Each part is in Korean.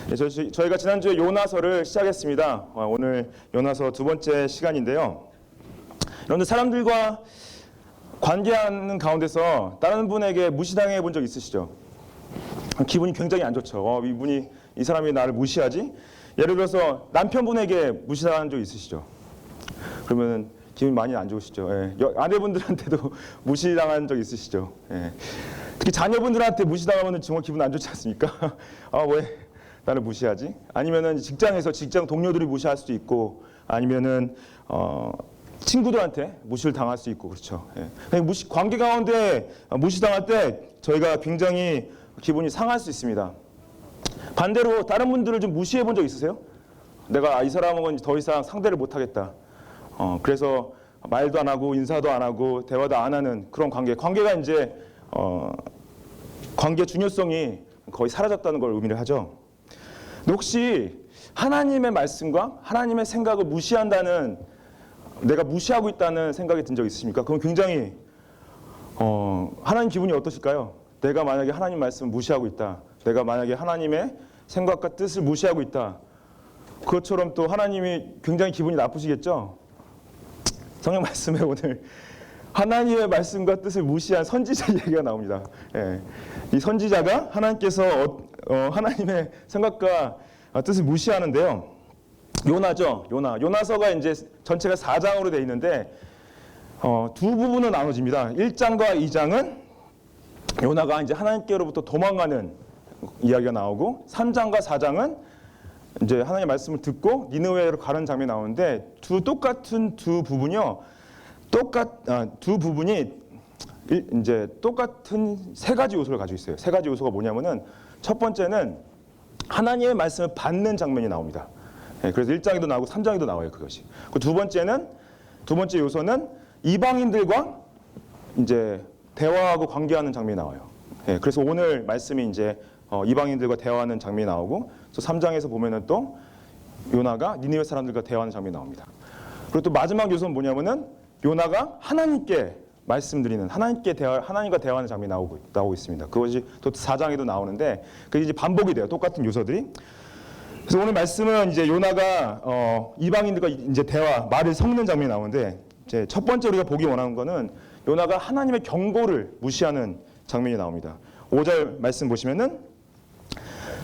네, 저희가 지난주에 요나서를 시작했습니다. 오늘 요나서 두 번째 시간인데요. 여러분들 사람들과 관계하는 가운데서 다른 분에게 무시당해 본 적 있으시죠? 기분이 굉장히 안 좋죠. 이 사람이 나를 무시하지? 예를 들어서 남편분에게 무시당한 적 있으시죠? 그러면 기분이 많이 안 좋으시죠? 예. 아내분들한테도 무시당한 적 있으시죠? 예. 특히 자녀분들한테 무시당하면 정말 기분 안 좋지 않습니까? 왜 나를 무시하지? 아니면은 직장에서 직장 동료들이 무시할 수도 있고, 아니면은 친구들한테 무시를 당할 수 있고, 그렇죠. 예. 관계 가운데 무시당할 때 저희가 굉장히 기분이 상할 수 있습니다. 반대로 다른 분들을 좀 무시해 본 적 있으세요? 내가 이 사람은 더 이상 상대를 못 하겠다. 그래서 말도 안 하고 인사도 안 하고 대화도 안 하는 그런 관계가 이제 관계 중요성이 거의 사라졌다는 걸 의미를 하죠. 근데 혹시 하나님의 말씀과 하나님의 생각을 무시한다는, 내가 무시하고 있다는 생각이 든 적 있으십니까? 그건 굉장히 하나님 기분이 어떠실까요? 내가 만약에 하나님 말씀을 무시하고 있다, 내가 만약에 하나님의 생각과 뜻을 무시하고 있다, 그것처럼 또 하나님이 굉장히 기분이 나쁘시겠죠? 성경 말씀에 오늘 하나님의 말씀과 뜻을 무시한 선지자 얘기가 나옵니다. 예. 이 선지자가 하나님께서 하나님의 생각과 뜻을 무시하는데요. 요나죠. 요나서가 이제 전체가 4장으로 되어 있는데 두 부분으로 나눠집니다. 1장과 2장은 요나가 이제 하나님께로부터 도망가는 이야기가 나오고, 3장과 4장은 이제 하나님의 말씀을 듣고 니느웨로 가는 장면이 나오는데, 똑같은 두 부분이요. 두 부분이 이제 똑같은 세 가지 요소를 가지고 있어요. 세 가지 요소가 뭐냐면은, 첫 번째는 하나님의 말씀을 받는 장면이 나옵니다. 그래서 1장에도 나오고 3장에도 나와요, 그것이. 두 번째 요소는 이방인들과 이제 대화하고 관계하는 장면이 나와요. 그래서 오늘 말씀이 이제 이방인들과 대화하는 장면이 나오고, 또 3장에서 보면은 또 요나가 니느웨 사람들과 대화하는 장면이 나옵니다. 그리고 또 마지막 요소는 뭐냐면은 요나가 하나님께 말씀드리는, 하나님과 대화하는 장면이 나오고 있습니다. 그것이 또 4장에도 나오는데, 그게 이제 반복이 돼요. 똑같은 요소들이. 그래서 오늘 말씀은 이제 요나가 이방인들과 이제 말을 섞는 장면이 나오는데, 이제 첫 번째 우리가 보기 원하는 거는 요나가 하나님의 경고를 무시하는 장면이 나옵니다. 5절 말씀 보시면은,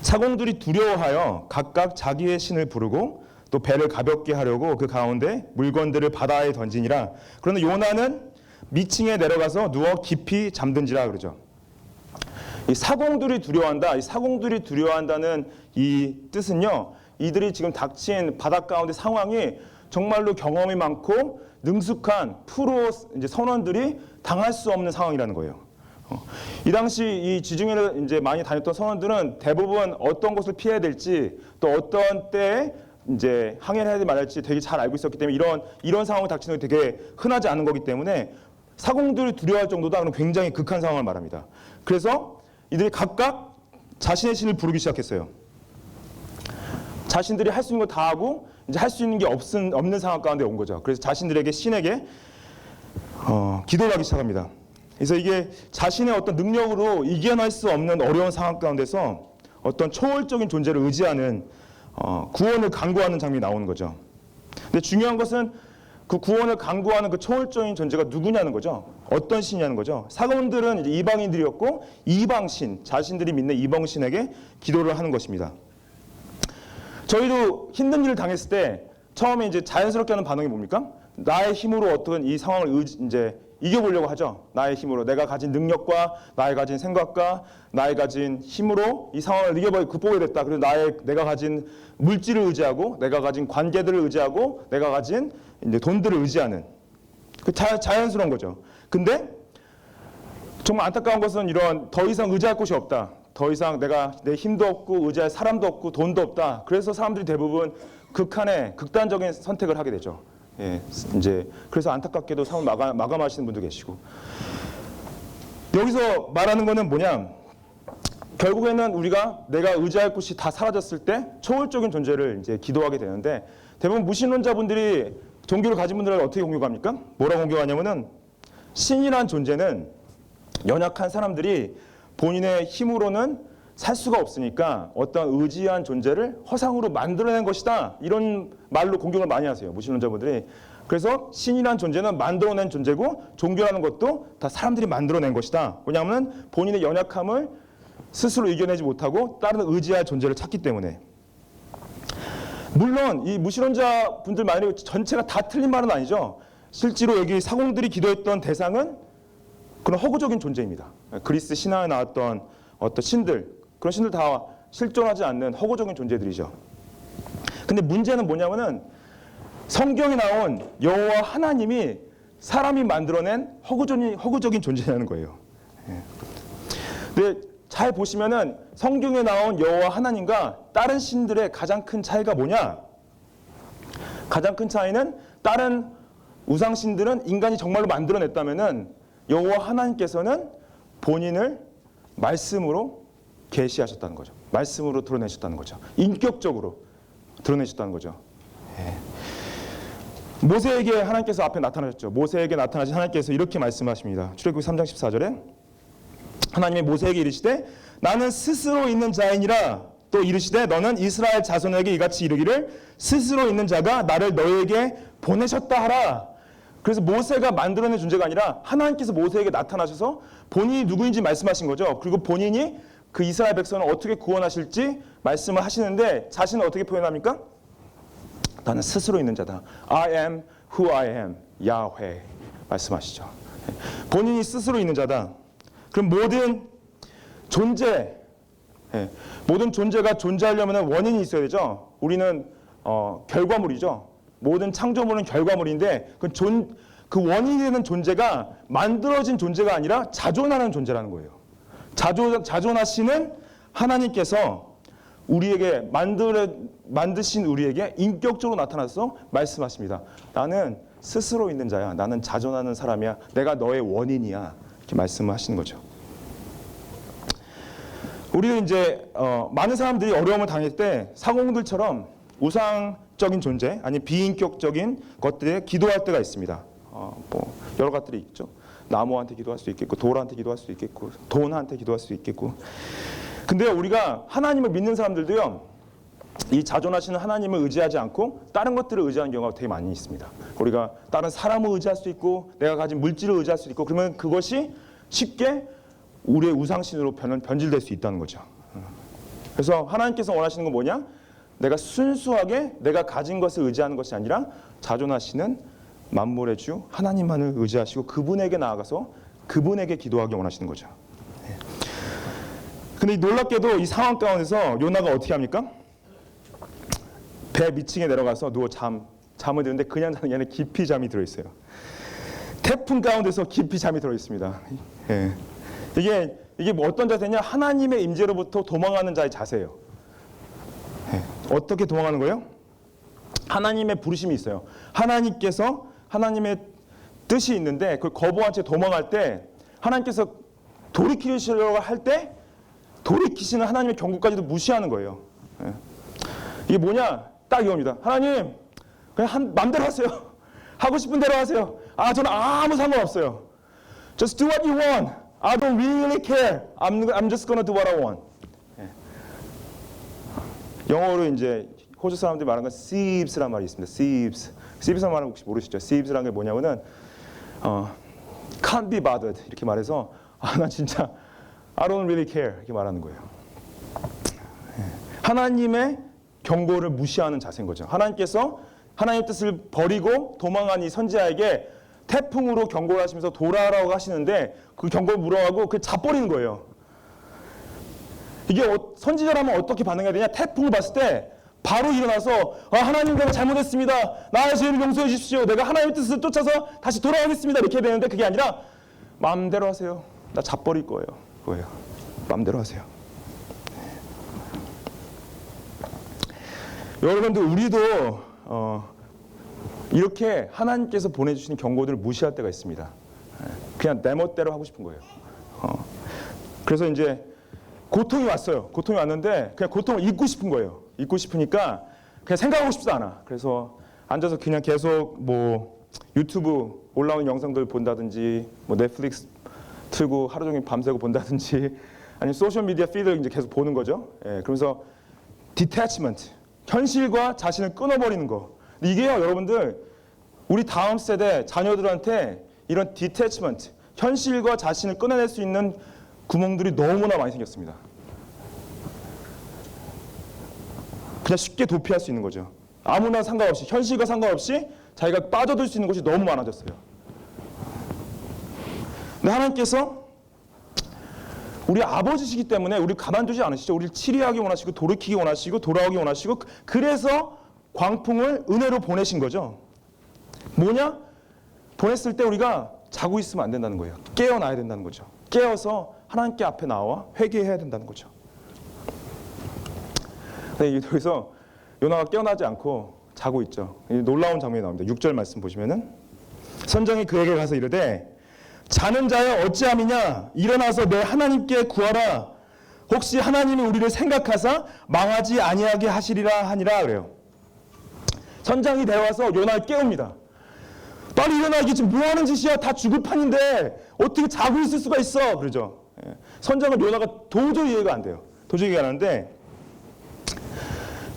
사공들이 두려워하여 각각 자기의 신을 부르고 또 배를 가볍게 하려고 그 가운데 물건들을 바다에 던지니라. 그러나 요나는 미층에 내려가서 누워 깊이 잠든지라 그러죠. 이 사공들이 두려워한다. 이 사공들이 두려워한다는 이 뜻은요, 이들이 지금 닥친 바닷 가운데 상황이 정말로 경험이 많고 능숙한 프로 이제 선원들이 당할 수 없는 상황이라는 거예요. 이 당시 이 지중해를 이제 많이 다녔던 선원들은 대부분 어떤 곳을 피해야 될지, 또 어떤 때에 이제 항해를 해야 말할지 되게 잘 알고 있었기 때문에 이런 상황을 닥치는 게 되게 흔하지 않은 거기 때문에 사공들이 두려워할 정도다. 그럼 굉장히 극한 상황을 말합니다. 그래서 이들이 각각 자신의 신을 부르기 시작했어요. 자신들이 할 수 있는 거 다 하고 이제 할 수 있는 게 없는 상황 가운데 온 거죠. 그래서 자신들에게 신에게 기도를 하기 시작합니다. 그래서 이게 자신의 어떤 능력으로 이겨낼 수 없는 어려운 상황 가운데서 어떤 초월적인 존재를 의지하는 구원을 간구하는 장면이 나오는 거죠. 근데 중요한 것은 그 구원을 간구하는 그 초월적인 존재가 누구냐는 거죠. 어떤 신이냐는 거죠. 사공들은 이제 이방인들이었고, 이방신, 자신들이 믿는 이방신에게 기도를 하는 것입니다. 저희도 힘든 일을 당했을 때 처음에 이제 자연스럽게 하는 반응이 뭡니까? 나의 힘으로 어떤 이 상황을 이제 이겨보려고 하죠. 나의 힘으로, 내가 가진 능력과 나의 가진 생각과 나의 가진 힘으로 이 상황을 극복해야겠다. 그래서 내가 가진 물질을 의지하고, 내가 가진 관계들을 의지하고, 내가 가진 이제 돈들을 의지하는, 그 자연스러운 거죠. 근데 정말 안타까운 것은 이런 더 이상 의지할 곳이 없다. 더 이상 내 힘도 없고 의지할 사람도 없고 돈도 없다. 그래서 사람들이 대부분 극단적인 선택을 하게 되죠. 이제 그래서 안타깝게도 삶을 마감하시는 분도 계시고, 여기서 말하는 거는 뭐냐? 결국에는 내가 의지할 곳이 다 사라졌을 때 초월적인 존재를 이제 기도하게 되는데, 대부분 무신론자분들이 종교를 가진 분들을 어떻게 공격합니까? 뭐라고 공격하냐면은, 신이란 존재는 연약한 사람들이 본인의 힘으로는 살 수가 없으니까 어떤 의지한 존재를 허상으로 만들어낸 것이다. 이런 말로 공격을 많이 하세요. 무신론자분들이. 그래서 신이라는 존재는 만들어낸 존재고 종교라는 것도 다 사람들이 만들어낸 것이다. 왜냐하면 본인의 연약함을 스스로 이겨내지 못하고 다른 의지할 존재를 찾기 때문에. 물론 이 무신론자 분들만이 전체가 다 틀린 말은 아니죠. 실제로 여기 사공들이 기도했던 대상은 그런 허구적인 존재입니다. 그리스 신화에 나왔던 어떤 신들, 그런 신들 다 실존하지 않는 허구적인 존재들이죠. 근데 문제는 뭐냐면은 성경에 나온 여호와 하나님이 사람이 만들어낸 허구적인 존재라는 거예요. 근데 잘 보시면은 성경에 나온 여호와 하나님과 다른 신들의 가장 큰 차이가 뭐냐? 가장 큰 차이는 다른 우상신들은 인간이 정말로 만들어냈다면은 여호와 하나님께서는 본인을 말씀으로 계시하셨다는 거죠. 말씀으로 드러내셨다는 거죠. 인격적으로 드러내셨다는 거죠. 모세에게 하나님께서 앞에 나타나셨죠. 모세에게 나타나신 하나님께서 이렇게 말씀하십니다. 출애굽기 3장 14절에 하나님이 모세에게 이르시되 나는 스스로 있는 자이니라. 또 이르시되 너는 이스라엘 자손에게 이같이 이르기를 스스로 있는 자가 나를 너에게 보내셨다 하라. 그래서 모세가 만들어낸 존재가 아니라 하나님께서 모세에게 나타나셔서 본인이 누구인지 말씀하신 거죠. 그리고 본인이 그 이스라엘 백성을 어떻게 구원하실지 말씀을 하시는데 자신을 어떻게 표현합니까? 나는 스스로 있는 자다. I am who I am. 야훼 말씀하시죠. 본인이 스스로 있는 자다. 그럼 모든 존재가 존재하려면 원인이 있어야 되죠. 우리는 결과물이죠. 모든 창조물은 결과물인데 그 원인이 되는 존재가 만들어진 존재가 아니라 자존하는 존재라는 거예요. 자존하시는 하나님께서 우리에게 만드신 우리에게 인격적으로 나타나서 말씀하십니다. 나는 스스로 있는 자야. 나는 자존하는 사람이야. 내가 너의 원인이야. 이렇게 말씀하시는 거죠. 우리는 이제 많은 사람들이 어려움을 당할 때 사공들처럼 우상적인 존재 아니 비인격적인 것들에 기도할 때가 있습니다. 뭐 여러 가지들이 있죠. 나무한테 기도할 수도 있겠고 돌한테 기도할 수도 있겠고 돈한테 기도할 수도 있겠고. 근데 우리가 하나님을 믿는 사람들도요. 이 자존하시는 하나님을 의지하지 않고 다른 것들을 의지하는 경우가 되게 많이 있습니다. 우리가 다른 사람을 의지할 수도 있고 내가 가진 물질을 의지할 수도 있고 그러면 그것이 쉽게 우리의 우상신으로 변질될 수 있다는 거죠. 그래서 하나님께서 원하시는 건 뭐냐? 내가 순수하게 내가 가진 것을 의지하는 것이 아니라 자존하시는 만물의 주 하나님만을 의지하시고 그분에게 나아가서 그분에게 기도하기 원하시는 거죠. 근데 놀랍게도 이 상황 가운데서 요나가 어떻게 합니까? 배 밑층에 내려가서 누워 잠을 드는데 그냥 자는 게 아니라 깊이 잠이 들어있어요. 태풍 가운데서 깊이 잠이 들어있습니다. 이게 뭐 어떤 자세냐? 하나님의 임재로부터 도망하는 자의 자세예요. 어떻게 도망하는 거예요? 하나님의 부르심이 있어요. 하나님의 뜻이 있는데 그걸 거부한 채 도망할 때 하나님께서 돌이키시려고 할 때 돌이키시는 하나님의 경고까지도 무시하는 거예요. 이게 뭐냐? 딱 이겁니다. 하나님 그냥 맘대로 하세요. 하고 싶은 대로 하세요. 저는 아무 상관없어요. Just do what you want. I don't really care. I'm just gonna do what I want. 영어로 이제 호주 사람들이 말하는 건 sieves란 말이 있습니다. sieves란 말은 혹시 모르시죠? sieves란 게 뭐냐면은 can't be bothered 이렇게 말해서 나 진짜 I don't really care 이렇게 말하는 거예요. 하나님의 경고를 무시하는 자세인 거죠. 하나님께서 하나님의 뜻을 버리고 도망한 이 선지자에게 태풍으로 경고를 하시면서 돌아오라고 하시는데 그 경고를 물어가고 그 자버리는 거예요. 이게 선지자라면 어떻게 반응해야 되냐? 태풍을 봤을 때 바로 일어나서 하나님 내가 잘못했습니다. 나의 죄를 용서해 주십시오. 내가 하나님의 뜻을 쫓아서 다시 돌아가겠습니다. 이렇게 해야 되는데 그게 아니라 마음대로 하세요. 나 자버릴 거예요. 그거예요. 마음대로 하세요. 여러분들 우리도 이렇게 하나님께서 보내주시는 경고들을 무시할 때가 있습니다. 그냥 내 멋대로 하고 싶은 거예요. 그래서 이제 고통이 왔어요. 고통이 왔는데 그냥 고통을 잊고 싶은 거예요. 잊고 싶으니까 그냥 생각하고 싶지 않아. 그래서 앉아서 그냥 계속 뭐 유튜브 올라오는 영상들 본다든지 뭐 넷플릭스 틀고 하루 종일 밤새고 본다든지 아니면 소셜 미디어 피드를 이제 계속 보는 거죠. 예, 그러면서 디태치먼트, 현실과 자신을 끊어버리는 거. 근데 이게요, 여러분들, 우리 다음 세대 자녀들한테 이런 디태치먼트, 현실과 자신을 끊어낼 수 있는 구멍들이 너무나 많이 생겼습니다. 그냥 쉽게 도피할 수 있는 거죠. 아무나 상관없이, 현실과 상관없이 자기가 빠져들 수 있는 곳이 너무 많아졌어요. 근데 하나님께서 우리 아버지시기 때문에 우리 가만두지 않으시죠. 우리를 치리하기 원하시고 돌이키기 원하시고 돌아오기 원하시고, 그래서 광풍을 은혜로 보내신 거죠. 뭐냐? 보냈을 때 우리가 자고 있으면 안 된다는 거예요. 깨어나야 된다는 거죠. 깨어서 하나님께 앞에 나와 회개해야 된다는 거죠. 여기서 요나가 깨어나지 않고 자고 있죠. 놀라운 장면이 나옵니다. 6절 말씀 보시면은, 선정이 그에게 가서 이르되 자는 자여 어찌함이냐, 일어나서 내 하나님께 구하라. 혹시 하나님이 우리를 생각하사 망하지 아니하게 하시리라 하니라. 그래요. 선장이 내려와서 요나를 깨웁니다. 빨리 일어나, 이게 지금 뭐 하는 짓이야? 다 죽을 판인데 어떻게 자고 있을 수가 있어? 그러죠. 선장은 요나가 도저히 이해가 안 돼요. 도저히 이해가 안 하는데,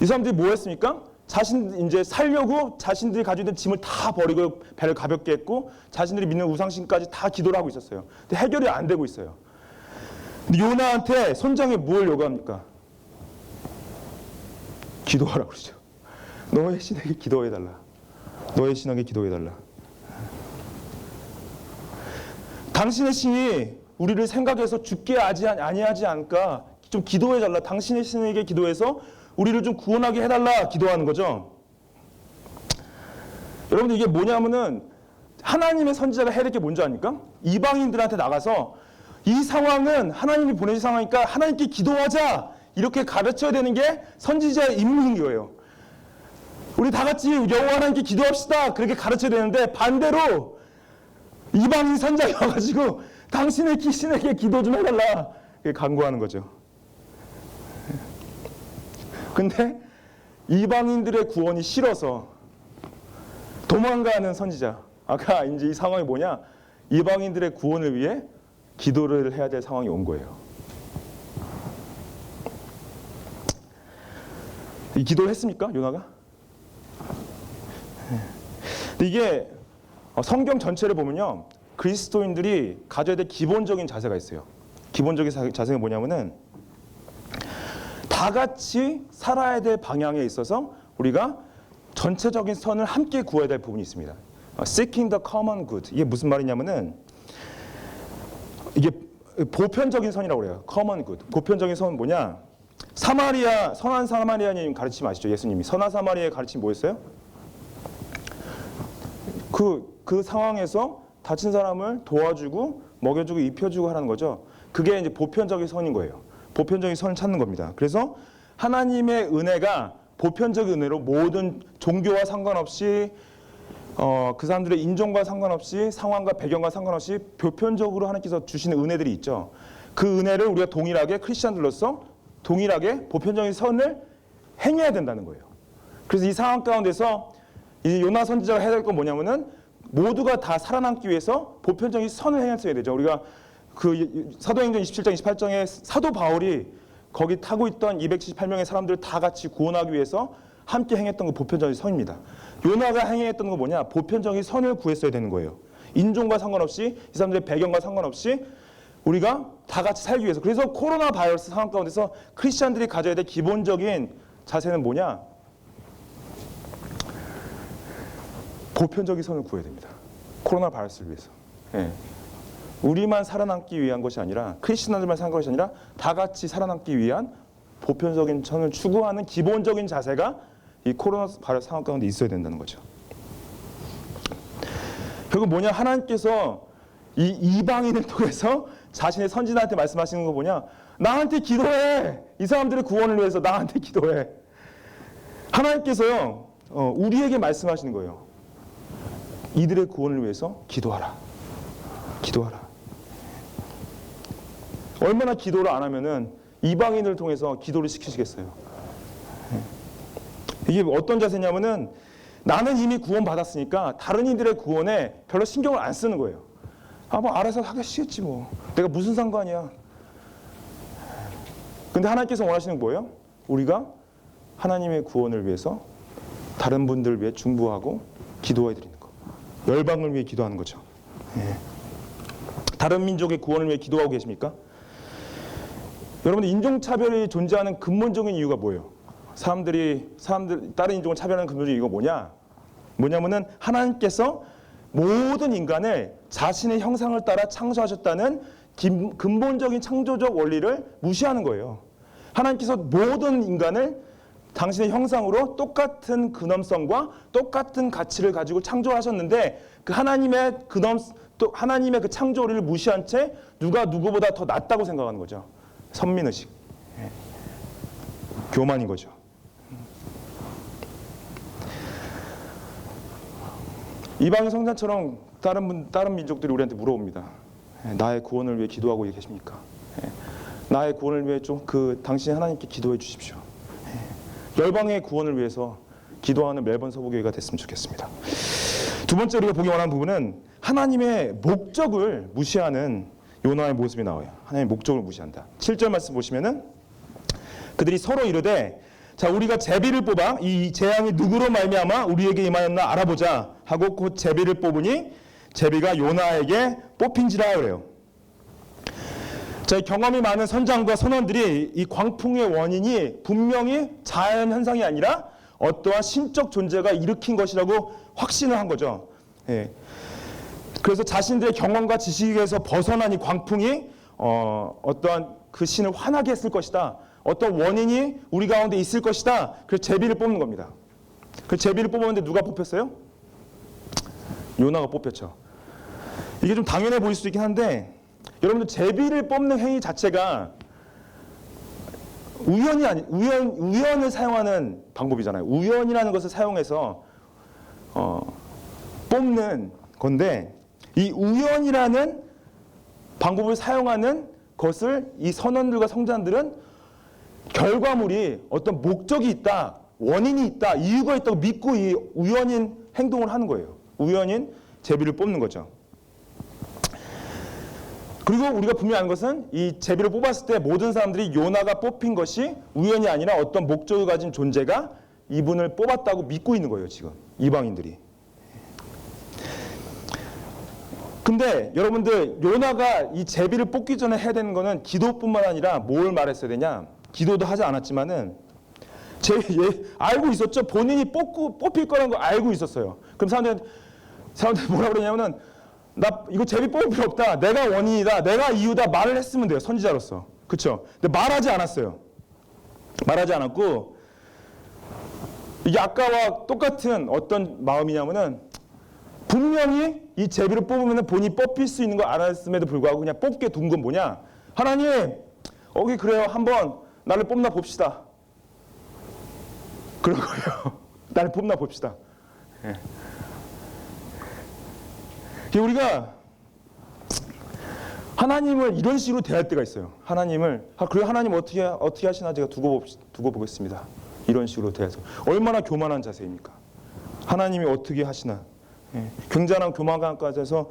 이 사람들이 뭐 했습니까? 자신 이제 살려고 자신들이 가지고 있는 짐을 다 버리고 배를 가볍게 했고, 자신들이 믿는 우상신까지 다 기도를 하고 있었어요. 근데 해결이 안 되고 있어요. 근데 요나한테 선장이 뭘 요구합니까? 기도하라고 그러죠. 너의 신에게 기도해달라. 너의 신에게 기도해달라. 당신의 신이 우리를 생각해서 죽게 아니하지 않을까? 좀 기도해달라. 당신의 신에게 기도해서 우리를 좀 구원하게 해달라 기도하는 거죠. 여러분들, 이게 뭐냐면은 하나님의 선지자가 해야 될 게 뭔지 아닙니까? 이방인들한테 나가서 이 상황은 하나님이 보내신 상황이니까 하나님께 기도하자, 이렇게 가르쳐야 되는 게 선지자의 임무인 거예요. 우리 다 같이 여호와 하나님께 기도합시다, 그렇게 가르쳐야 되는데, 반대로 이방인 선지자가 와가지고 당신의 신에게 기도 좀 해달라, 간구하는 거죠. 근데 이방인들의 구원이 싫어서 도망가는 선지자. 아까 이제 이 상황이 뭐냐? 이방인들의 구원을 위해 기도를 해야 될 상황이 온 거예요. 이 기도를 했습니까, 요나가? 근데 이게 성경 전체를 보면요, 그리스도인들이 가져야 될 기본적인 자세가 있어요. 기본적인 자세가 뭐냐면은, 다 같이 살아야 될 방향에 있어서 우리가 전체적인 선을 함께 구해야 될 부분이 있습니다. Seeking the common good. 이게 무슨 말이냐면은, 이게 보편적인 선이라고 그래요. common good. 보편적인 선은 뭐냐? 선한 사마리아님 가르침 아시죠? 예수님이 선한 사마리아의 가르침이 뭐였어요? 그 상황에서 다친 사람을 도와주고 먹여주고 입혀주고 하라는 거죠. 그게 이제 보편적인 선인 거예요. 보편적인 선을 찾는 겁니다. 그래서 하나님의 은혜가 보편적인 은혜로 모든 종교와 상관없이, 그 사람들의 인종과 상관없이, 상황과 배경과 상관없이 보편적으로 하나님께서 주시는 은혜들이 있죠. 그 은혜를 우리가 동일하게 크리스천들로서 동일하게 보편적인 선을 행해야 된다는 거예요. 그래서 이 상황 가운데서 이제 요나 선지자가 해야 될 건 뭐냐면은, 모두가 다 살아남기 위해서 보편적인 선을 행했어야 되죠. 우리가 그 사도행전 27장 28장에 사도 바울이 거기 타고 있던 278명의 사람들을 다 같이 구원하기 위해서 함께 행했던 그 보편적인 선입니다. 요나가 행했던 건 뭐냐? 보편적인 선을 구했어야 되는 거예요. 인종과 상관없이, 이 사람들의 배경과 상관없이 우리가 다 같이 살기 위해서. 그래서 코로나 바이러스 상황 가운데서 크리스천들이 가져야 될 기본적인 자세는 뭐냐? 보편적인 선을 구해야 됩니다. 코로나 바이러스를 위해서. 예. 우리만 살아남기 위한 것이 아니라, 크리스천들만 사는 것이 아니라 다 같이 살아남기 위한 보편적인 선을 추구하는 기본적인 자세가 이 코로나 바이러스 상황 가운데 있어야 된다는 거죠. 결국 뭐냐? 하나님께서 이 이방인을 통해서 자신의 선지자한테 말씀하시는 거 뭐냐? 나한테 기도해. 이 사람들의 구원을 위해서 나한테 기도해. 하나님께서요, 우리에게 말씀하시는 거예요. 이들의 구원을 위해서 기도하라. 기도하라. 얼마나 기도를 안 하면은 이방인을 통해서 기도를 시키시겠어요. 이게 어떤 자세냐면은, 나는 이미 구원받았으니까 다른 이들의 구원에 별로 신경을 안 쓰는 거예요. 뭐 알아서 하겠지 뭐. 내가 무슨 상관이야. 근데 하나님께서 원하시는 게 뭐예요? 우리가 하나님의 구원을 위해서 다른 분들을 위해 중보하고 기도해 드리는 거. 열방을 위해 기도하는 거죠. 예. 다른 민족의 구원을 위해 기도하고 계십니까? 여러분들 인종차별이 존재하는 근본적인 이유가 뭐예요? 사람들 다른 인종을 차별하는 근본적인 이유가 뭐냐면은 하나님께서 모든 인간을 자신의 형상을 따라 창조하셨다는 근본적인 창조적 원리를 무시하는 거예요. 하나님께서 모든 인간을 당신의 형상으로 똑같은 근엄성과 똑같은 가치를 가지고 창조하셨는데 그 하나님의 하나님의 그 창조를 무시한 채 누가 누구보다 더 낫다고 생각하는 거죠. 선민의식, 교만인 거죠. 이방인 성찬처럼 다른 민족들이 우리한테 물어봅니다. 나의 구원을 위해 기도하고 계십니까? 나의 구원을 위해 좀 당신 하나님께 기도해 주십시오. 열방의 구원을 위해서 기도하는 멜번 서부교회가 됐으면 좋겠습니다. 두 번째 우리가 보기 원하는 부분은 하나님의 목적을 무시하는 요나의 모습이 나와요. 하나님의 목적을 무시한다. 7절 말씀 보시면은 그들이 서로 이르되 자 우리가 제비를 뽑아 이 재앙이 누구로 말미암아 우리에게 임하였나 알아보자 하고 곧 제비를 뽑으니 제비가 요나에게 뽑힌지라 그래요. 자, 경험이 많은 선장과 선원들이 이 광풍의 원인이 분명히 자연 현상이 아니라 어떠한 신적 존재가 일으킨 것이라고 확신을 한 거죠. 예. 그래서 자신들의 경험과 지식에서 벗어난 이 광풍이 어떠한 그 신을 화나게 했을 것이다. 어떤 원인이 우리 가운데 있을 것이다. 그래서 제비를 뽑는 겁니다. 그 제비를 뽑았는데 누가 뽑혔어요? 요나가 뽑혔죠. 이게 좀 당연해 보일 수 있긴 한데 여러분들 제비를 뽑는 행위 자체가 우연을 사용하는 방법이잖아요. 우연이라는 것을 사용해서 뽑는 건데 이 우연이라는 방법을 사용하는 것을 이 선원들과 성자들은 결과물이 어떤 목적이 있다, 원인이 있다, 이유가 있다고 믿고 이 우연인 행동을 하는 거예요. 우연인 제비를 뽑는 거죠. 그리고 우리가 분명히 아는 것은 이 제비를 뽑았을 때 모든 사람들이 요나가 뽑힌 것이 우연이 아니라 어떤 목적을 가진 존재가 이분을 뽑았다고 믿고 있는 거예요. 지금 이방인들이. 근데 여러분들 요나가 이 제비를 뽑기 전에 해야 되는 거는 기도뿐만 아니라 뭘 말했어야 되냐? 기도도 하지 않았지만은 알고 있었죠. 본인이 뽑힐 거라는 거 알고 있었어요. 그럼 사람들이 뭐라 그러냐면은 나 이거 제비 뽑을 필요 없다. 내가 원인이다. 내가 이유다. 말을 했으면 돼요. 선지자로서. 그렇죠? 근데 말하지 않았어요. 말하지 않았고 이게 아까와 똑같은 어떤 마음이냐면은 분명히 이 제비를 뽑으면 본인이 뽑힐 수 있는 걸 알았음에도 불구하고 그냥 뽑게 둔 건 뭐냐? 하나님, 그래요. 한번 나를 뽑나 봅시다. 그런 거예요. 나를 뽑나 봅시다. 예. 우리가 하나님을 이런 식으로 대할 때가 있어요. 그래 하나님 어떻게 하시나 제가 두고 보겠습니다. 이런 식으로 대해서 얼마나 교만한 자세입니까? 하나님이 어떻게 하시나? 예. 굉장한 교만까지 해서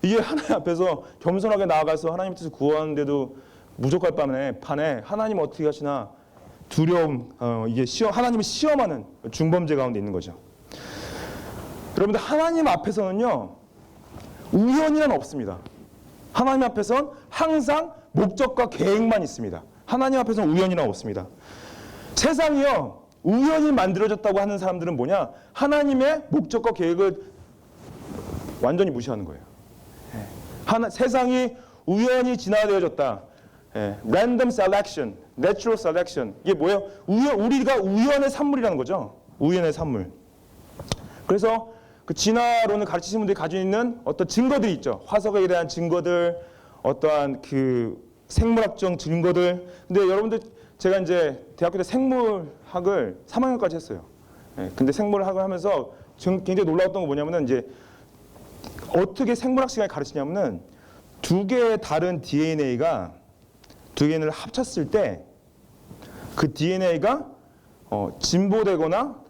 이게 하나님 앞에서 겸손하게 나아가서 하나님 뜻을 구하는데도 부족할 판에 하나님 어떻게 하시나 두려움, 이게 하나님을 시험하는 중범죄 가운데 있는 거죠. 여러분들 하나님 앞에서는요 우연이란 없습니다. 하나님 앞에서는 항상 목적과 계획만 있습니다. 하나님 앞에서는 우연이란 없습니다. 세상이요 우연히 만들어졌다고 하는 사람들은 뭐냐? 하나님의 목적과 계획을 완전히 무시하는 거예요. 세상이 우연히 진화되어졌다. Random selection, natural selection. 이게 뭐예요? 우리가 우연의 산물이라는 거죠. 우연의 산물. 그래서 그 진화론을 가르치시는 분들이 가지고 있는 어떤 증거들이 있죠. 화석에 대한 증거들, 어떠한 그 생물학적 증거들. 근데 여러분들 제가 이제 대학교 때 생물학을 3학년까지 했어요. 근데 생물학을 하면서 굉장히 놀라웠던 거 뭐냐면은 이제 어떻게 생물학 시간에 가르치냐면은 두 개의 다른 DNA를 합쳤을 때 그 DNA가 진보되거나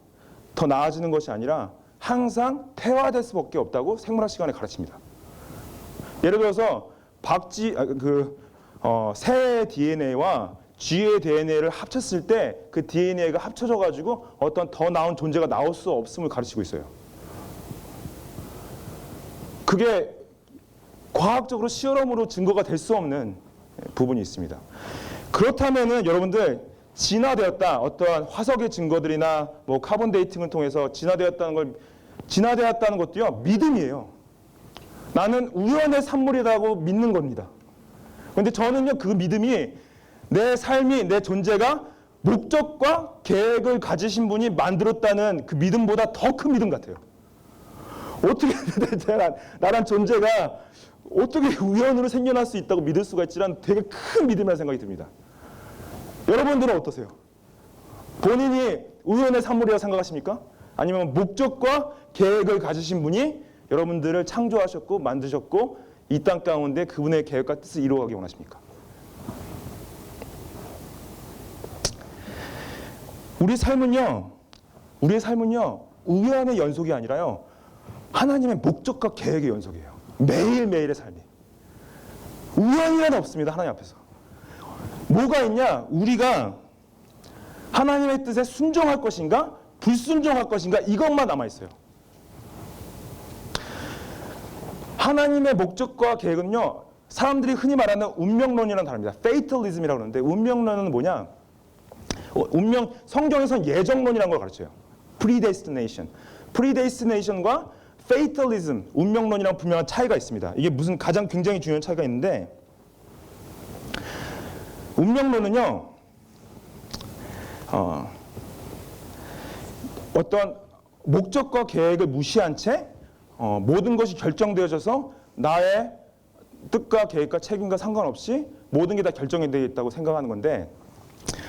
더 나아지는 것이 아니라 항상 퇴화될 수밖에 없다고 생물학 시간에 가르칩니다. 예를 들어서 새 DNA와 G의 DNA를 합쳤을 때 그 DNA가 합쳐져 가지고 어떤 더 나은 존재가 나올 수 없음을 가르치고 있어요. 그게 과학적으로 실험으로 증거가 될 수 없는 부분이 있습니다. 그렇다면은 여러분들 진화되었다, 어떠한 화석의 증거들이나 뭐 카본 데이팅을 통해서 진화되었다는 것도요, 믿음이에요. 나는 우연의 산물이라고 믿는 겁니다. 그런데 저는요, 그 믿음이 내 삶이, 내 존재가 목적과 계획을 가지신 분이 만들었다는 그 믿음보다 더 큰 믿음 같아요. 어떻게 나란 존재가 어떻게 우연으로 생겨날 수 있다고 믿을 수가 있지라는 되게 큰 믿음이라는 생각이 듭니다. 여러분들은 어떠세요? 본인이 우연의 산물이라고 생각하십니까? 아니면 목적과 계획을 가지신 분이 여러분들을 창조하셨고 만드셨고 이 땅 가운데 그분의 계획과 뜻을 이루어가기 원하십니까? 우리의 삶은요 우연의 연속이 아니라요 하나님의 목적과 계획의 연속이에요. 매일매일의 삶이. 우연이란 없습니다. 하나님 앞에서. 뭐가 있냐? 우리가 하나님의 뜻에 순종할 것인가 불순종할 것인가 이것만 남아있어요. 하나님의 목적과 계획은요 사람들이 흔히 말하는 운명론이라는 단어입니다. Fatalism이라고 하는데 운명론은 뭐냐? 성경에서는 예정론이라는 걸 가르쳐요. Predestination과 Fatalism, 운명론이랑 분명한 차이가 있습니다. 이게 무슨 가장 굉장히 중요한 차이가 있는데 운명론은요 어떤 목적과 계획을 무시한 채 모든 것이 결정되어져서 나의 뜻과 계획과 책임과 상관없이 모든 게 다 결정이 되어 있다고 생각하는 건데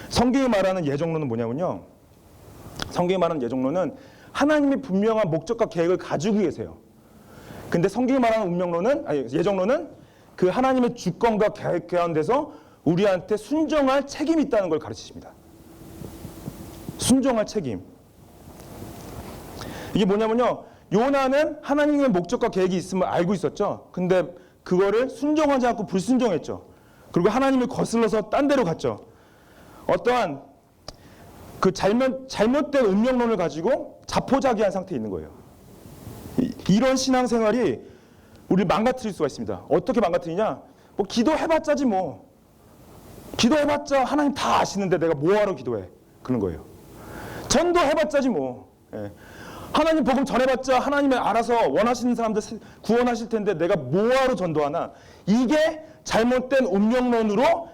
성경이 말하는 예정론은 뭐냐면요. 성경이 말하는 예정론은 하나님이 분명한 목적과 계획을 가지고 계세요. 근데 성경이 말하는 예정론은 그 하나님의 주권과 계획 가운데서 우리한테 순종할 책임이 있다는 걸 가르치십니다. 순종할 책임. 이게 뭐냐면요. 요나는 하나님의 목적과 계획이 있음을 알고 있었죠. 근데 그거를 순종하지 않고 불순종했죠. 그리고 하나님을 거슬러서 딴 데로 갔죠. 어떠한 그 잘못된 운명론을 가지고 자포자기한 상태에 있는 거예요. 이런 신앙생활이 우리를 망가뜨릴 수가 있습니다. 어떻게 망가뜨리냐? 뭐 기도해봤자지 뭐. 기도해봤자 하나님 다 아시는데 내가 뭐하러 기도해? 그런 거예요. 전도해봤자지 뭐. 예. 하나님 복음 전해봤자 하나님이 알아서 원하시는 사람들 구원하실 텐데 내가 뭐하러 전도하나? 이게 잘못된 운명론으로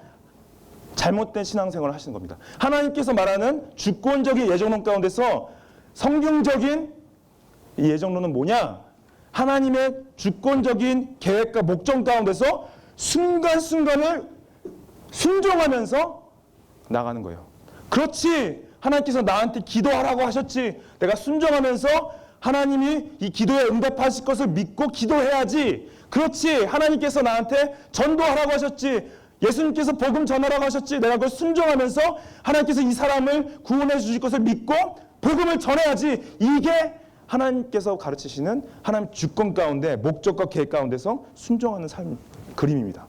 잘못된 신앙생활을 하시는 겁니다. 하나님께서 말하는 주권적인 예정론 가운데서 성경적인 이 예정론은 뭐냐? 하나님의 주권적인 계획과 목적 가운데서 순간순간을 순종하면서 나가는 거예요. 그렇지. 하나님께서 나한테 기도하라고 하셨지. 내가 순종하면서 하나님이 이 기도에 응답하실 것을 믿고 기도해야지. 그렇지. 하나님께서 나한테 전도하라고 하셨지. 예수님께서 복음 전하라고 하셨지. 내가 그걸 순종하면서 하나님께서 이 사람을 구원해 주실 것을 믿고 복음을 전해야지. 이게 하나님께서 가르치시는 하나님 주권 가운데 목적과 계획 가운데서 순종하는 삶 그림입니다.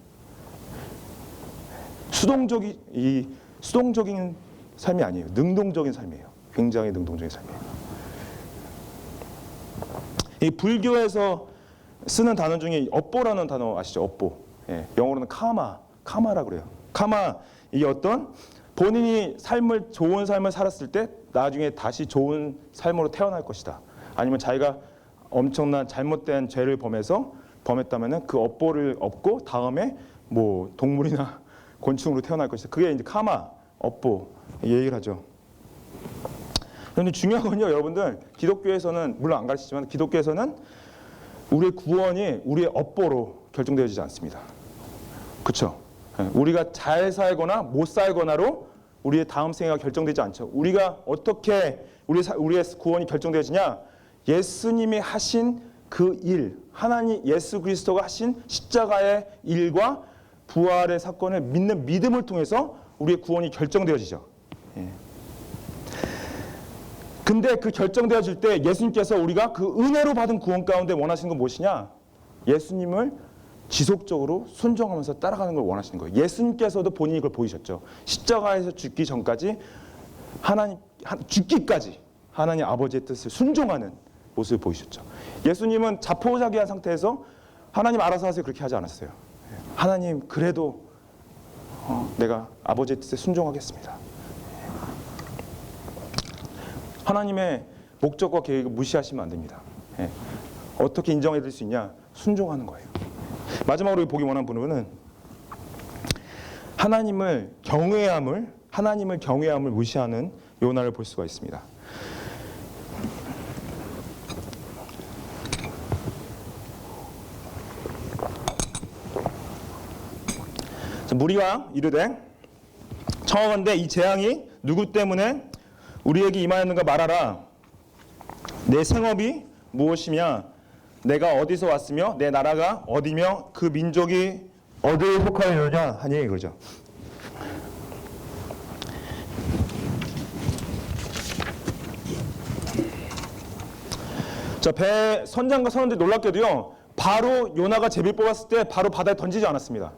수동적인 삶이 아니에요. 능동적인 삶이에요. 굉장히 능동적인 삶이에요. 이 불교에서 쓰는 단어 중에 업보라는 단어 아시죠? 업보. 예, 영어로는 카마라고 그래요. 카마, 이게 어떤 본인이 좋은 삶을 살았을 때 나중에 다시 좋은 삶으로 태어날 것이다. 아니면 자기가 엄청난 잘못된 죄를 범했다면은 그 업보를 얻고 다음에 뭐 동물이나 곤충으로 태어날 것이다. 그게 이제 카마, 업보 얘기를 하죠. 그런데 중요한 건요, 여러분들 기독교에서는 물론 안 가르치지만 기독교에서는 우리의 구원이 우리의 업보로 결정되어지지 않습니다. 그렇죠? 우리가 잘 살거나 못 살거나로 우리의 다음 생애가 결정되지 않죠. 우리가 어떻게 우리의 구원이 결정되어지냐? 예수님이 하신 그 일, 하나님 예수 그리스도가 하신 십자가의 일과 부활의 사건을 믿는 믿음을 통해서 우리의 구원이 결정되어지죠. 예. 근데 그 결정되어질 때 예수님께서 우리가 그 은혜로 받은 구원 가운데 원하시는 건 무엇이냐? 예수님을 지속적으로 순종하면서 따라가는 걸 원하시는 거예요. 예수님께서도 본인이 그걸 보이셨죠. 십자가에서 죽기 전까지 죽기까지 하나님 아버지의 뜻을 순종하는 모습을 보이셨죠. 예수님은 자포자기한 상태에서 하나님 알아서 하세요 그렇게 하지 않았어요. 하나님 그래도 내가 아버지의 뜻에 순종하겠습니다. 하나님의 목적과 계획을 무시하시면 안 됩니다. 어떻게 인정해 드릴 수 있냐? 순종하는 거예요. 마지막으로 보기 원하는 부분은 하나님을 경외함을 무시하는 요나를 볼 수가 있습니다. 무리와 이르되 청하건대 이 재앙이 누구 때문에 우리에게 임하였는가 말하라. 내 생업이 무엇이며 내가 어디서 왔으며 내 나라가 어디며 그 민족이 어디에 속하였느냐 하니 그러죠. 자, 배 선장과 선원들이 놀랍게도요. 바로 요나가 제비를 뽑았을 때 바로 바다에 던지지 않았습니다.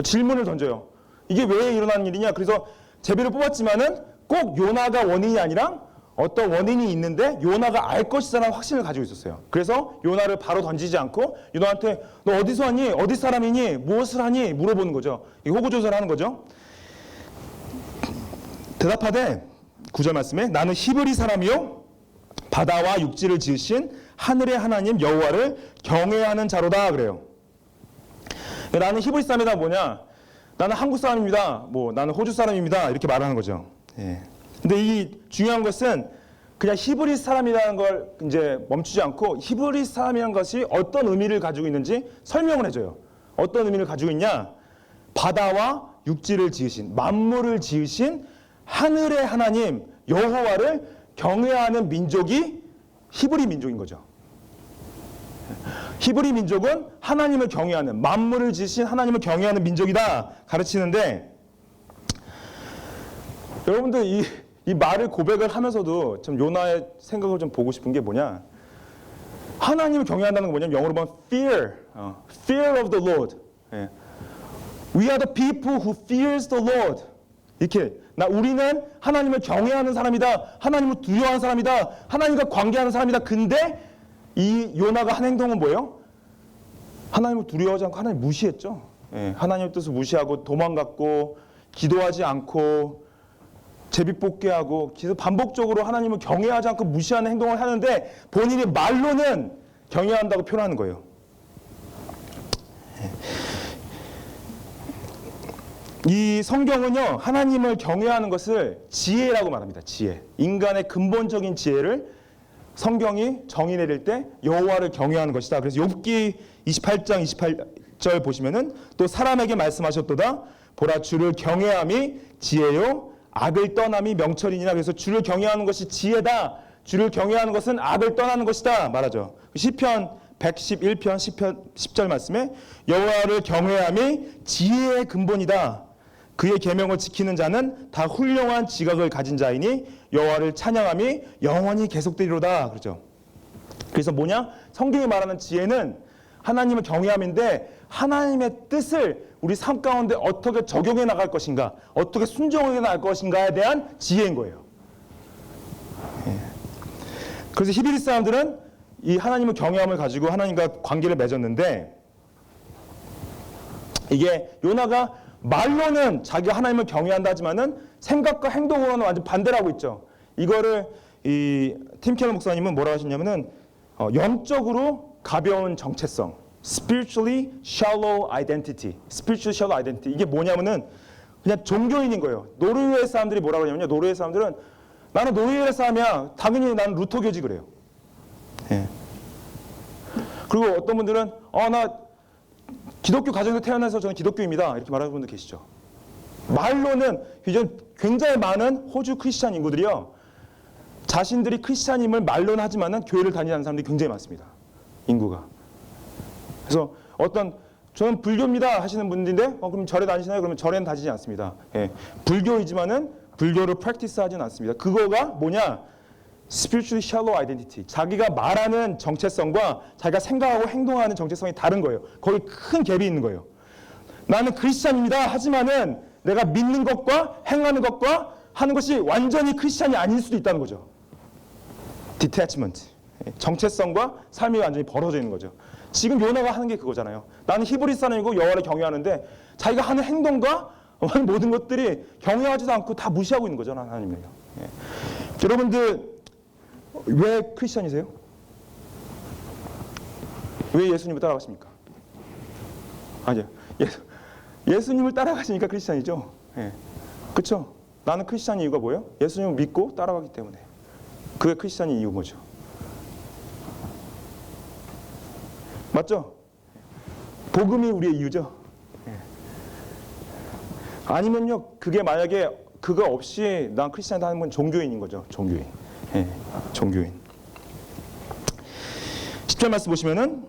질문을 던져요. 이게 왜 일어나는 일이냐? 그래서 제비를 뽑았지만은 꼭 요나가 원인이 아니라 어떤 원인이 있는데 요나가 알 것이라는 확신을 가지고 있었어요. 그래서 요나를 바로 던지지 않고 요나한테 너 어디서 왔니? 어디 사람이니? 무엇을 하니? 물어보는 거죠. 호구조사를 하는 거죠. 대답하되 9절 말씀에 나는 히브리 사람이요 바다와 육지를 지으신 하늘의 하나님 여호와를 경외하는 자로다 그래요. 나는 히브리 사람이다 뭐냐? 나는 한국 사람입니다. 나는 호주 사람입니다. 이렇게 말하는 거죠. 예. 근데 이 중요한 것은 그냥 히브리 사람이라는 걸 이제 멈추지 않고 히브리 사람이라는 것이 어떤 의미를 가지고 있는지 설명을 해줘요. 어떤 의미를 가지고 있냐? 바다와 육지를 지으신, 만물을 지으신 하늘의 하나님 여호와를 경외하는 민족이 히브리 민족인 거죠. 히브리 민족은 하나님을 경외하는, 만물을 지으신 하나님을 경외하는 민족이다 가르치는데, 여러분들 이 말을 고백을 하면서도 좀 요나의 생각을 좀 보고 싶은 게 뭐냐? 하나님을 경외한다는 건 뭐냐면 영어로 보면 fear of the Lord. 예. We are the people who fears the Lord. 이렇게 우리는 하나님을 경외하는 사람이다. 하나님을 두려워하는 사람이다. 하나님과 관계하는 사람이다. 근데 이 요나가 한 행동은 뭐예요? 하나님을 두려워하지 않고 하나님 무시했죠. 예. 하나님의 뜻을 무시하고 도망갔고 기도하지 않고 제비 뽑게 하고 계속 반복적으로 하나님을 경외하지 않고 무시하는 행동을 하는데 본인이 말로는 경외한다고 표현하는 거예요. 이 성경은요, 하나님을 경외하는 것을 지혜라고 말합니다. 지혜. 인간의 근본적인 지혜를 성경이 정의 내릴 때 여호와를 경외하는 것이다. 그래서 욥기 28장 28절 보시면은 또 사람에게 말씀하셨도다. 보라 주를 경외함이 지혜요 악을 떠남이 명철이니라. 그래서 주를 경외하는 것이 지혜다. 주를 경외하는 것은 악을 떠나는 것이다 말하죠. 시편 111편 10절 말씀에 여호와를 경외함이 지혜의 근본이다. 그의 계명을 지키는 자는 다 훌륭한 지각을 가진 자이니 여호와를 찬양함이 영원히 계속되리로다. 그렇죠. 그래서 뭐냐? 성경이 말하는 지혜는 하나님을 경외함인데 하나님의 뜻을 우리 삶 가운데 어떻게 적용해 나갈 것인가, 어떻게 순종해 나갈 것인가에 대한 지혜인 거예요. 그래서 히브리 사람들은 이 하나님을 경외함을 가지고 하나님과 관계를 맺었는데, 이게 요나가 말로는 자기가 하나님을 경외한다 하지만은 생각과 행동으로는 완전 반대를 하고 있죠. 이거를 이 팀 켈러 목사님은 뭐라고 하셨냐면은 영적으로 가벼운 정체성, spiritually shallow identity, spiritual shallow identity. 이게 뭐냐면은 그냥 종교인인 거예요. 노르웨이 사람들이 뭐라고 하냐면요, 노르웨이 사람들은 나는 노르웨이 사람이야. 당연히 나는 루터교지 그래요. 예. 그리고 어떤 분들은 나 기독교 가정에서 태어나서 저는 기독교입니다. 이렇게 말하는 분들 계시죠. 말로는 굉장히 많은 호주 크리스찬 인구들이요, 자신들이 크리스찬임을 말로는 하지만은 교회를 다니는 사람들이 굉장히 많습니다. 인구가. 그래서 저는 불교입니다 하시는 분들인데 그럼 절에 다니시나요? 그러면 절에는 다니지 않습니다. 예. 불교이지만은 불교를 프랙티스 하지는 않습니다. 그거가 뭐냐? spiritually shallow identity. 자기가 말하는 정체성과 자기가 생각하고 행동하는 정체성이 다른 거예요. 거기 큰 갭이 있는 거예요. 나는 크리스찬입니다. 하지만은 내가 믿는 것과 행하는 것과 하는 것이 완전히 크리스찬이 아닐 수도 있다는 거죠. detachment. 정체성과 삶이 완전히 벌어져 있는 거죠. 지금 요나가 하는 게 그거잖아요. 나는 히브리 사람이고 여호와를 경외하는데 자기가 하는 행동과 모든 것들이 경외하지도 않고 다 무시하고 있는 거죠. 하나님을요. 여러분들 왜 크리스찬이세요? 왜 예수님을 따라가십니까? 아니요. 예수님을 따라가시니까 크리스찬이죠. 그렇죠? 나는 크리스찬인 이유가 뭐예요? 예수님을 믿고 따라가기 때문에. 그게 크리스찬인 이유인 거죠. 맞죠? 복음이 우리의 이유죠. 아니면요, 그게 만약에 그거 없이 난 크리스찬이다 하는 건 종교인인 거죠. 종교인. 종교인. 10절 말씀 보시면은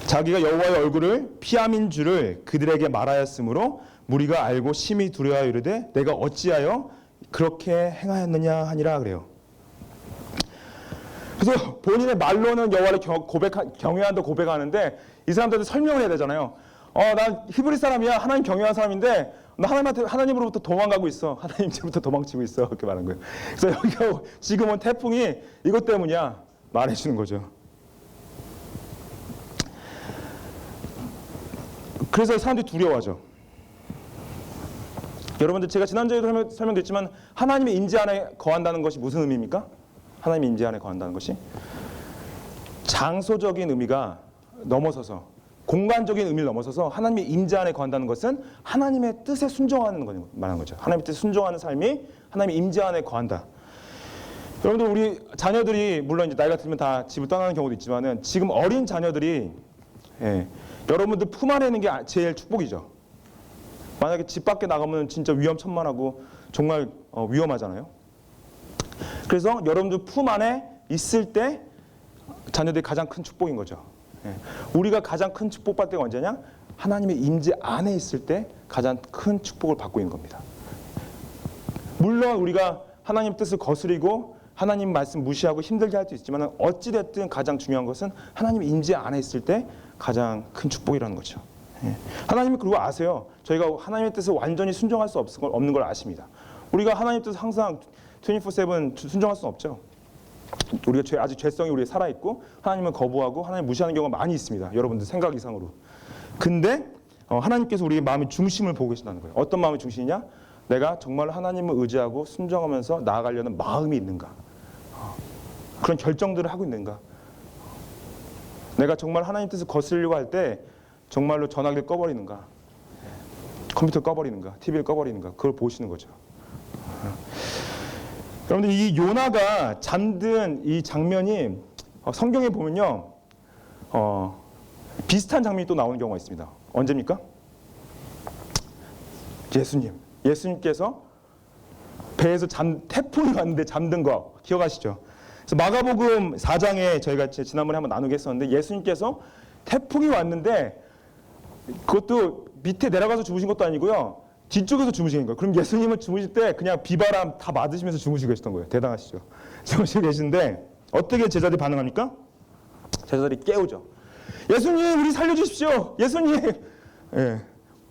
자기가 여호와의 얼굴을 피함인 줄을 그들에게 말하였으므로 무리가 알고 심히 두려워하여 이르되 내가 어찌하여 그렇게 행하였느냐 하니라 그래요. 그래서 본인의 말로는 여호와를 경외한다 고백하는데 이 사람들한테 설명을 해야 되잖아요. 난 히브리 사람이야. 하나님 경외하는 사람인데 나 하나님으로부터 도망가고 있어. 하나님으로부터 도망치고 있어. 그렇게 말하는 거예요. 그래서 여기가 지금 온 태풍이 이것 때문이야. 말해주는 거죠. 그래서 사람들이 두려워하죠. 여러분들 제가 지난주에도 설명드렸지만 하나님의 임재 안에 거한다는 것이 무슨 의미입니까? 하나님의 임재 안에 거한다는 것이 장소적인 의미가 넘어서서 공간적인 의미를 넘어서서 하나님의 임재 안에 거한다는 것은 하나님의 뜻에 순종하는 걸 말하는 거죠. 하나님의 뜻에 순종하는 삶이 하나님의 임재 안에 거한다. 여러분들 우리 자녀들이 물론 이제 나이가 들면 다 집을 떠나는 경우도 있지만은 지금 어린 자녀들이 여러분들 품 안에 있는 게 제일 축복이죠. 만약에 집 밖에 나가면 진짜 위험천만하고 정말 위험하잖아요. 그래서 여러분들 품 안에 있을 때 자녀들이 가장 큰 축복인 거죠. 우리가 가장 큰 축복받을 때가 언제냐? 하나님의 임재 안에 있을 때 가장 큰 축복을 받고 있는 겁니다. 물론 우리가 하나님 뜻을 거스리고 하나님 말씀 무시하고 힘들게 할 수 있지만 어찌됐든 가장 중요한 것은 하나님의 임재 안에 있을 때 가장 큰 축복이라는 거죠. 하나님이 그리고 아세요. 저희가 하나님의 뜻을 완전히 순종할 수 없는 걸 아십니다. 우리가 하나님 뜻을 항상 24/7 순종할 수는 없죠. 우리가 아직 죄성이 우리에 살아있고 하나님을 거부하고 하나님 무시하는 경우가 많이 있습니다. 여러분들 생각 이상으로. 근데 하나님께서 우리의 마음의 중심을 보고 계신다는 거예요. 어떤 마음의 중심이냐? 내가 정말 하나님을 의지하고 순종하면서 나아가려는 마음이 있는가? 그런 결정들을 하고 있는가? 내가 정말 하나님 뜻을 거스르려고 할 때 정말로 전화기를 꺼버리는가? 컴퓨터 꺼버리는가? TV를 꺼버리는가? 그걸 보시는 거죠. 여러분들 이 요나가 잠든 이 장면이 성경에 보면요 비슷한 장면이 또 나오는 경우가 있습니다. 언제입니까? 예수님께서 배에서 태풍이 왔는데 잠든 거 기억하시죠? 그래서 마가복음 4장에 저희가 지난번에 한번 나누게 했었는데 예수님께서 태풍이 왔는데 그것도 밑에 내려가서 주무신 것도 아니고요. 뒤쪽에서 주무시는 거예요. 그럼 예수님은 주무실 때 그냥 비바람 다 맞으시면서 주무시고 계셨던 거예요. 대단하시죠. 주무시고 계신데 어떻게 제자들이 반응합니까? 제자들이 깨우죠. 예수님 우리 살려주십시오. 예수님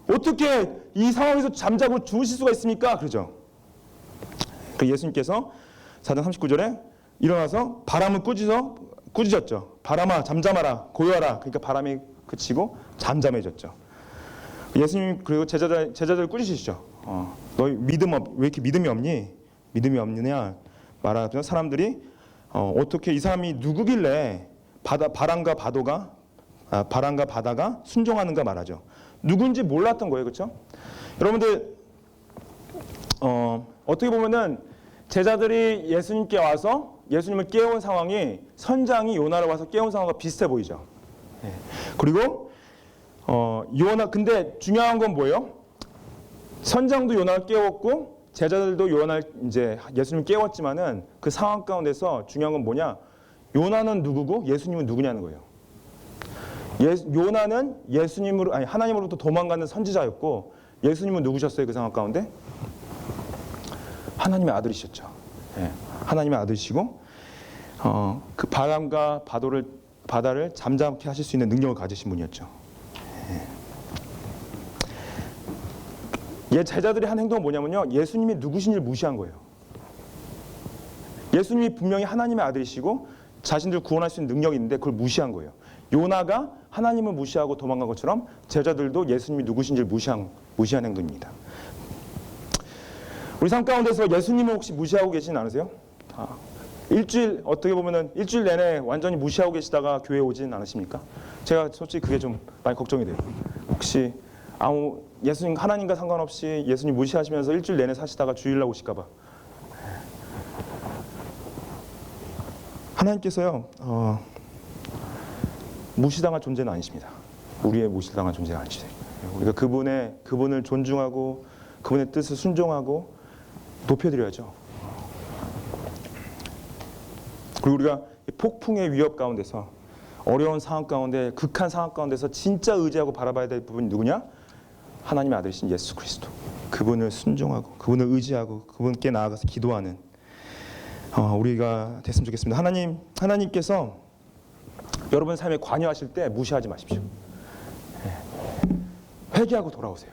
어떻게 이 상황에서 잠자고 주무실 수가 있습니까? 그러죠. 그 예수님께서 4장 39절에 일어나서 바람을 꾸짖었죠. 바람아 잠잠하라 고요하라. 그러니까 바람이 그치고 잠잠해졌죠. 예수님 그리고 제자들 꾸짖으시죠. 너희 왜 이렇게 믿음이 없니? 믿음이 없느냐 말하더니 사람들이 어떻게 이 사람이 누구길래 바람과 바다가 순종하는가 말하죠. 누군지 몰랐던 거예요, 그렇죠? 여러분들 어떻게 보면은 제자들이 예수님께 와서 예수님을 깨운 상황이 선장이 요나를 와서 깨운 상황과 비슷해 보이죠. 그리고 요나 근데 중요한 건 뭐예요? 선장도 요나를 깨웠고 제자들도 요나를 이제 예수님을 깨웠지만은 그 상황 가운데서 중요한 건 뭐냐? 요나는 누구고 예수님은 누구냐는 거예요. 요나는 하나님으로부터 도망가는 선지자였고 예수님은 누구셨어요? 그 상황 가운데 하나님의 아들이셨죠. 예, 하나님의 아들이시고 그 바람과 바다를 잠잠케 하실 수 있는 능력을 가지신 분이었죠. 예, 제자들이 한 행동은 뭐냐면요, 예수님이 누구신지를 무시한 거예요. 예수님이 분명히 하나님의 아들이시고 자신들 구원할 수 있는 능력이 있는데 그걸 무시한 거예요. 요나가 하나님을 무시하고 도망간 것처럼 제자들도 예수님이 누구신지를 무시한 행동입니다. 우리 삶 가운데서 예수님을 혹시 무시하고 계시진 않으세요? 어떻게 보면은 일주일 내내 완전히 무시하고 계시다가 교회에 오진 않으십니까? 제가 솔직히 그게 좀 많이 걱정이 돼요. 혹시 예수님, 하나님과 상관없이 예수님 무시하시면서 일주일 내내 사시다가 주일날 오실까봐. 하나님께서요, 무시당할 존재는 아니십니다. 우리의 무시당할 존재는 아니시죠. 우리가 그분을 존중하고 그분의 뜻을 순종하고 높여드려야죠. 그리고 우리가 폭풍의 위협 가운데서, 어려운 상황 가운데, 극한 상황 가운데서 진짜 의지하고 바라봐야 될 부분이 누구냐? 하나님의 아들이신 예수 그리스도. 그분을 순종하고 그분을 의지하고 그분께 나아가서 기도하는 우리가 됐으면 좋겠습니다. 하나님께서 여러분 삶에 관여하실 때 무시하지 마십시오. 회개하고 돌아오세요.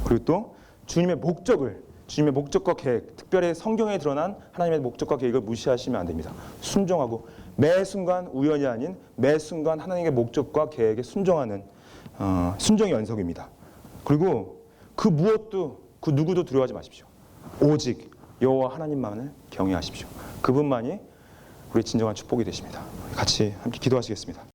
그리고 또 주님의 목적과 계획, 특별히 성경에 드러난 하나님의 목적과 계획을 무시하시면 안 됩니다. 순종하고 매 순간, 우연이 아닌 매 순간 하나님의 목적과 계획에 순종하는 순종의 연속입니다. 그리고 그 무엇도, 그 누구도 두려워하지 마십시오. 오직 여호와 하나님만을 경외하십시오. 그분만이 우리 진정한 축복이 되십니다. 같이 함께 기도하시겠습니다.